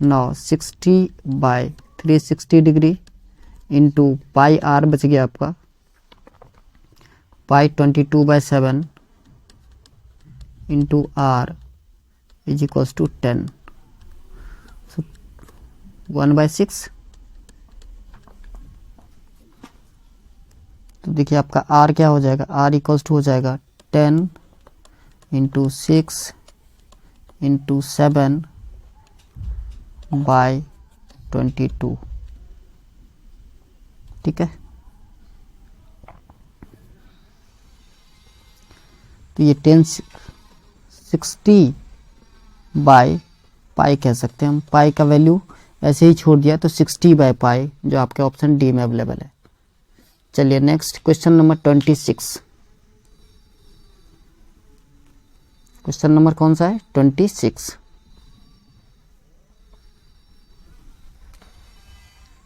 Now 60 bye 360 degree into πr बच गया आपका pi 22/7 into r is equals to 10, so 1/6। तो देखिए आपका r क्या हो जाएगा? r इक्वल्स टू हो जाएगा 10 इंटू 6 इंटू 7 बाय 22। ठीक है, तो ये 1060 बाय पाई कह सकते हैं हम। पाई का वैल्यू ऐसे ही छोड़ दिया, तो 60 बाय पाई जो आपके ऑप्शन डी में अवेलेबल है। चलिए next question number 26। Question number कौन सा है? 26।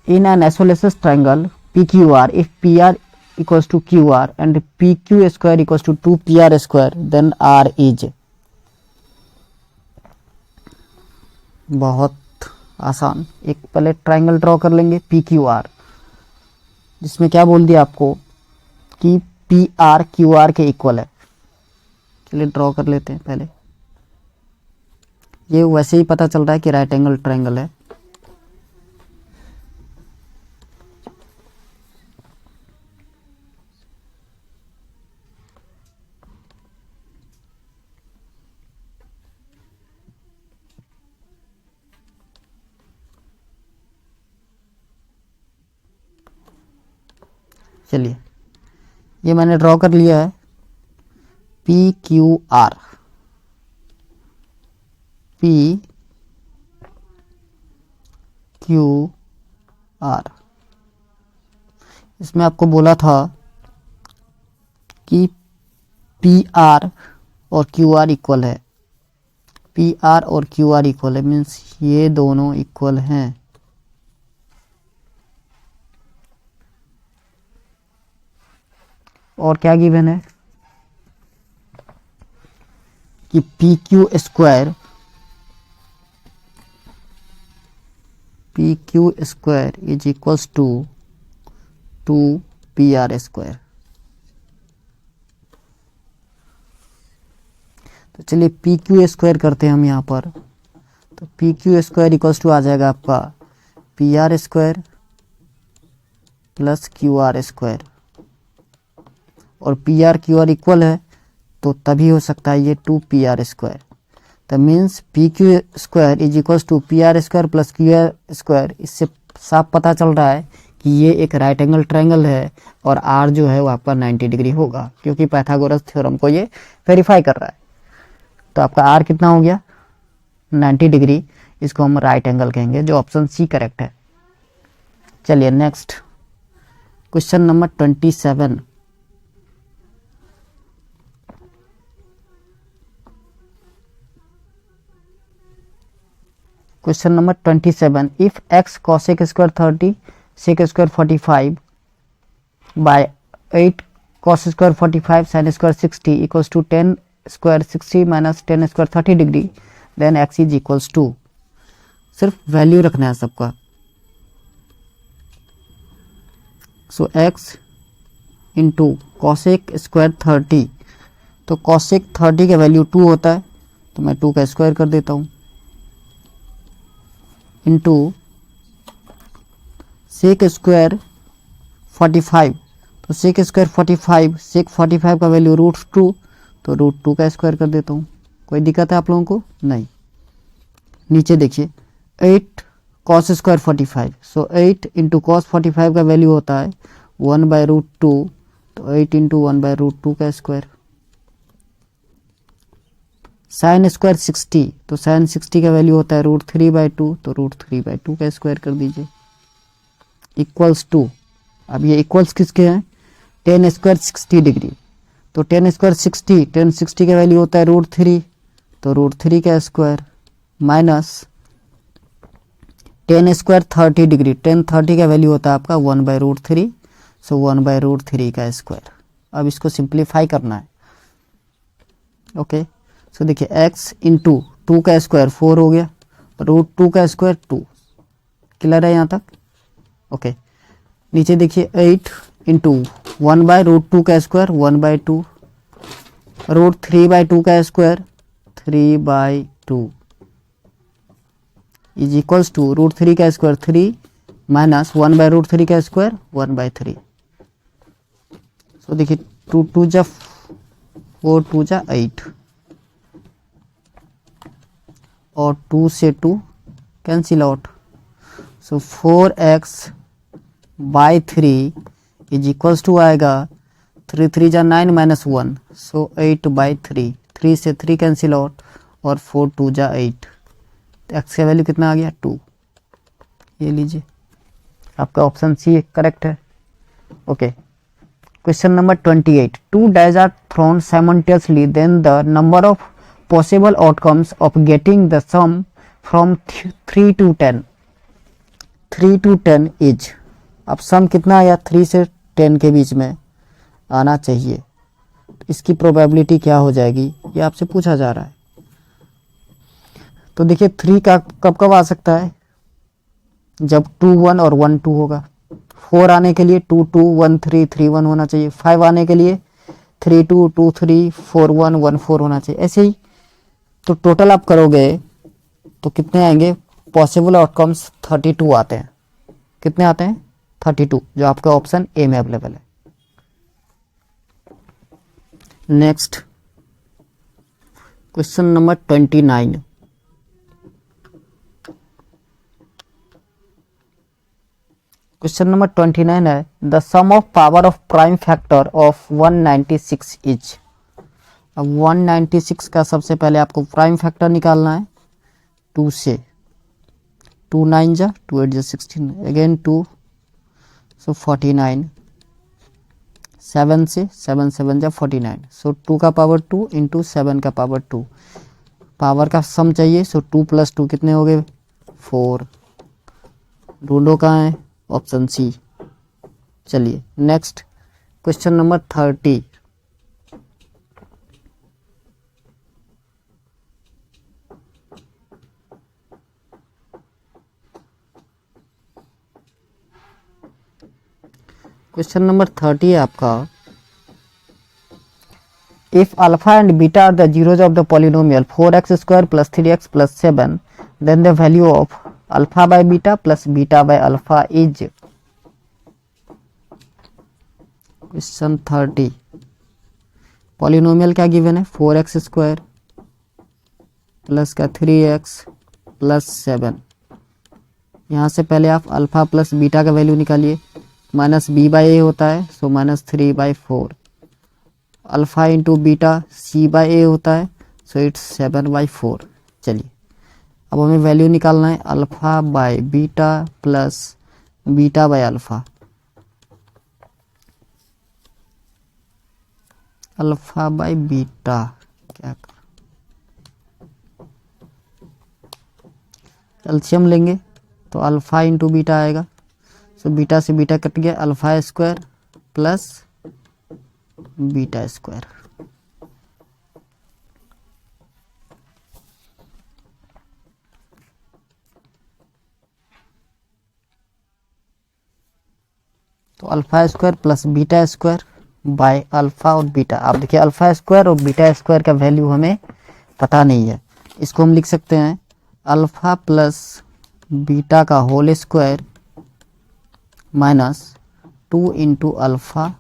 In an isosceles triangle PQR, if PR equals to QR and PQ square equals to 2PR square, then R is। बहुत आसान। एक पहले ट्राइंगल ड्रॉ कर लेंगे PQR, जिसमें क्या बोल दिया आपको कि PR QR के इक्वल है। चलिए ड्रॉ कर लेते हैं पहले। ये वैसे ही पता चल रहा है कि राइट एंगल ट्राइंगल है। चलिए ये मैंने ड्रॉ कर लिया है। P Q R, P Q R, इसमें आपको बोला था कि पी आर और क्यू आर इक्वल है, पी आर और क्यू आर इक्वल है, मीन्स ये दोनों इक्वल हैं। और क्या गिवन है कि P Q square, P Q square is equals to P R square. तो चलिए पी क्यू स्क्वायर करते हैं हम यहाँ पर। तो P Q square equals to आ जाएगा आपका P R square plus Q R square, और P R Q R equal है तो तभी हो सकता है ये 2 पी आर स्क्वायर। तो means P Q square is equals to P R square plus Q R square. इससे साफ पता चल रहा है कि ये एक राइट एंगल ट्रायंगल है और आर जो है वो आपका 90 डिग्री होगा, क्योंकि पाइथागोरस थ्योरम को ये वेरीफाई कर रहा है। तो आपका आर कितना हो गया 90 डिग्री, इसको हम राइट एंगल कहेंगे, जो ऑप्शन सी करेक्ट है। चलिए next question number 27। Question number 27, if x cosec square 30 sec square 45 by 8 cos square 45 sin square 60 equals to 10 square 60 minus 10 square 30 degree, then x is equals to, सिर्फ value रखना है सबका। So x into cosec square 30, तो cosec 30 का value 2 होता है, तो मैं 2 का स्क्वायर कर देता हूँ, इंटू सेक स्क्वायर 45, तो सेक स्क्वायर 45, सेक 45 का वैल्यू √2, तो √2 का स्क्वायर कर देता हूँ। कोई दिक्कत है आप लोगों को? नहीं। नीचे देखिए 8 कॉस स्क्वायर 45, सो 8 इंटू कॉस 45 का वैल्यू होता है 1/√2, तो 8 इंटू 1/√2 का स्क्वायर। साइन स्क्वायर 60, तो साइन 60 का वैल्यू होता है √3/2, तो √3/2 का स्क्वायर कर दीजिए, इक्वल्स टू, अब ये इक्वल्स किसके हैं 10 स्क्वायर 60 डिग्री, तो 10 स्क्वायर 60, 10 60 का वैल्यू होता है √3, तो √3 का स्क्वायर माइनस 10 स्क्वायर 30 डिग्री, 10 30 का वैल्यू होता है आपका 1/√3, सो 1/√3 का स्क्वायर। अब इसको सिंप्लीफाई करना है। ओके सो देखिए x इंटू 2 का स्क्वायर 4 हो गया, √2 का स्क्वायर 2, क्लियर है यहाँ तक? ओके नीचे देखिए 8 इंटू 1/√2 का स्क्वायर 1/2, √3/2 का स्क्वायर 3/2 इज इक्वल्स टू √3 का स्क्वायर 3 माइनस 1/√3 का स्क्वायर 1/3। सो देखिए 2 2 जा 4 2 जा 8, और 2 से 2 cancel out, so 4x/3 is equals to आएगा 3 3 जा 9 माइनस 1, सो 8/3, 3 से 3 कैंसिल आउट, और 4 2 जा 8, तो x का वैल्यू कितना आ गया 2। ये लीजिए आपका ऑप्शन सी करेक्ट है। Okay question number 28, 2 dice are thrown simultaneously, then the number of possible outcomes of getting the sum from 3 to 10, 3 to 10 is, अब सम कितना आया 3 से 10 के बीच में आना चाहिए, इसकी प्रोबेबिलिटी क्या हो जाएगी ये आपसे पूछा जा रहा है। तो देखिए 3 का कब कब आ सकता है, जब 2 1 और 1 2 होगा। 4 आने के लिए 2 2 1 3 3 1 होना चाहिए। 5 आने के लिए 3 2 2 3 4 1 1 4 होना चाहिए, ऐसे ही। तो टोटल आप करोगे तो कितने आएंगे, पॉसिबल आउटकम्स 32 आते हैं। कितने आते हैं 32, जो आपका ऑप्शन ए में अवेलेबल है। Next question number 29, question number 29 है, the sum of power of prime factor of 196 is, अब 196 का सबसे पहले आपको प्राइम फैक्टर निकालना है 2 से। 2 9 जा 2 8 जा 16, अगेन 2, सो 49, 7 से 7 7 जा 49, सो 2 का पावर 2 इंटू 7 का पावर 2, पावर का सम चाहिए, सो 2 प्लस 2 कितने हो गए 4। ढूंढो कहाँ है, ऑप्शन सी। चलिए next question number 30। Question number 30 है आपका, if alpha and beta are the zeros of the polynomial 4x square plus 3x plus 7, then the value of alpha by beta plus beta by alpha is. Question 30, polynomial क्या given है 4x square plus का 3x plus 7। यहाँ से पहले आप alpha plus beta का value निकालिए, minus B by A होता है, so minus 3/4। Alpha into beta C by A होता है, सो इट्स 7/4। चलिए अब हमें वैल्यू निकालना है alpha by beta plus beta by alpha. Alpha by beta क्या एलसीएम लेंगे तो अल्फा इंटू बीटा आएगा, सो बीटा से बीटा कट गया, alpha square plus beta square. तो alpha square plus beta square by alpha और बीटा। आप देखिए अल्फा स्क्वायर और बीटा स्क्वायर का वैल्यू हमें पता नहीं है, इसको हम लिख सकते हैं अल्फा प्लस बीटा का whole square minus 2 into alpha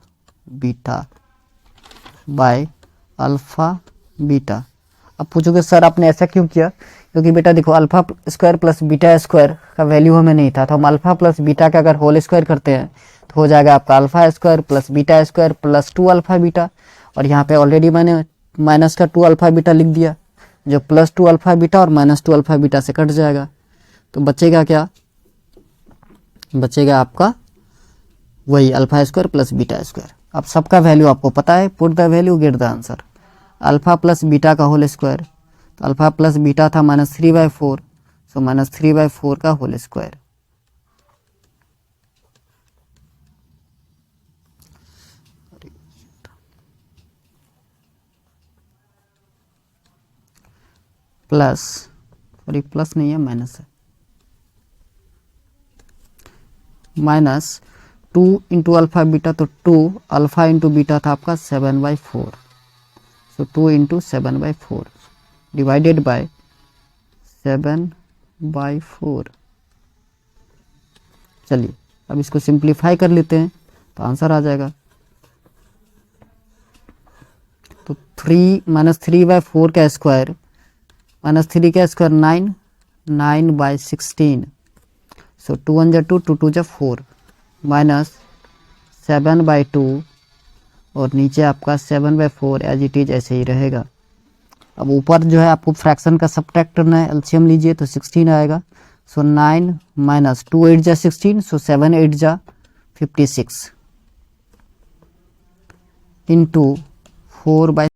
beta by alpha beta. अब पूछोगे सर आपने ऐसा क्यों किया, क्योंकि बेटा देखो alpha square plus beta square का वैल्यू हमें नहीं था, तो हम अल्फा प्लस बीटा का अगर होल स्क्वायर करते हैं तो हो जाएगा आपका alpha square plus beta square plus 2 alpha beta. और यहाँ पे ऑलरेडी मैंने माइनस का 2 अल्फा बीटा लिख दिया, जो प्लस 2 अल्फा बीटा और माइनस 2 अल्फा बीटा से कट जाएगा, तो बचेगा क्या, बचेगा आपका वही alpha square plus beta square. अब सबका वैल्यू आपको पता है, put the value get the answer. Alpha plus beta का होल स्क्वायर, तो अल्फा प्लस बीटा था -3/4, सो -3/4 का whole square. Plus, sorry plus नहीं है माइनस है, माइनस 2 इंटू अल्फा बीटा, तो 2 अल्फा इंटू बीटा था आपका 7/4, सो 2 इंटू 7/4 डिवाइडेड बाय 7/4। चलिए अब इसको सिंप्लीफाई कर लेते हैं तो आंसर आ जाएगा। तो 3 -3/4 का स्क्वायर, -3 का स्क्वायर 9, 9/16, सो 2 1 जा 2, 2 2 जा 4, माइनस 7/2 और नीचे आपका 7/4 एज इट इज ऐसे ही रहेगा। अब ऊपर जो है आपको फ्रैक्शन का सब्ट्रैक्ट करना है, एलसीएम लीजिए तो 16 आएगा, सो 9 माइनस 2 8 जा 16, सो 7 8 जा 56 इंटू 4/।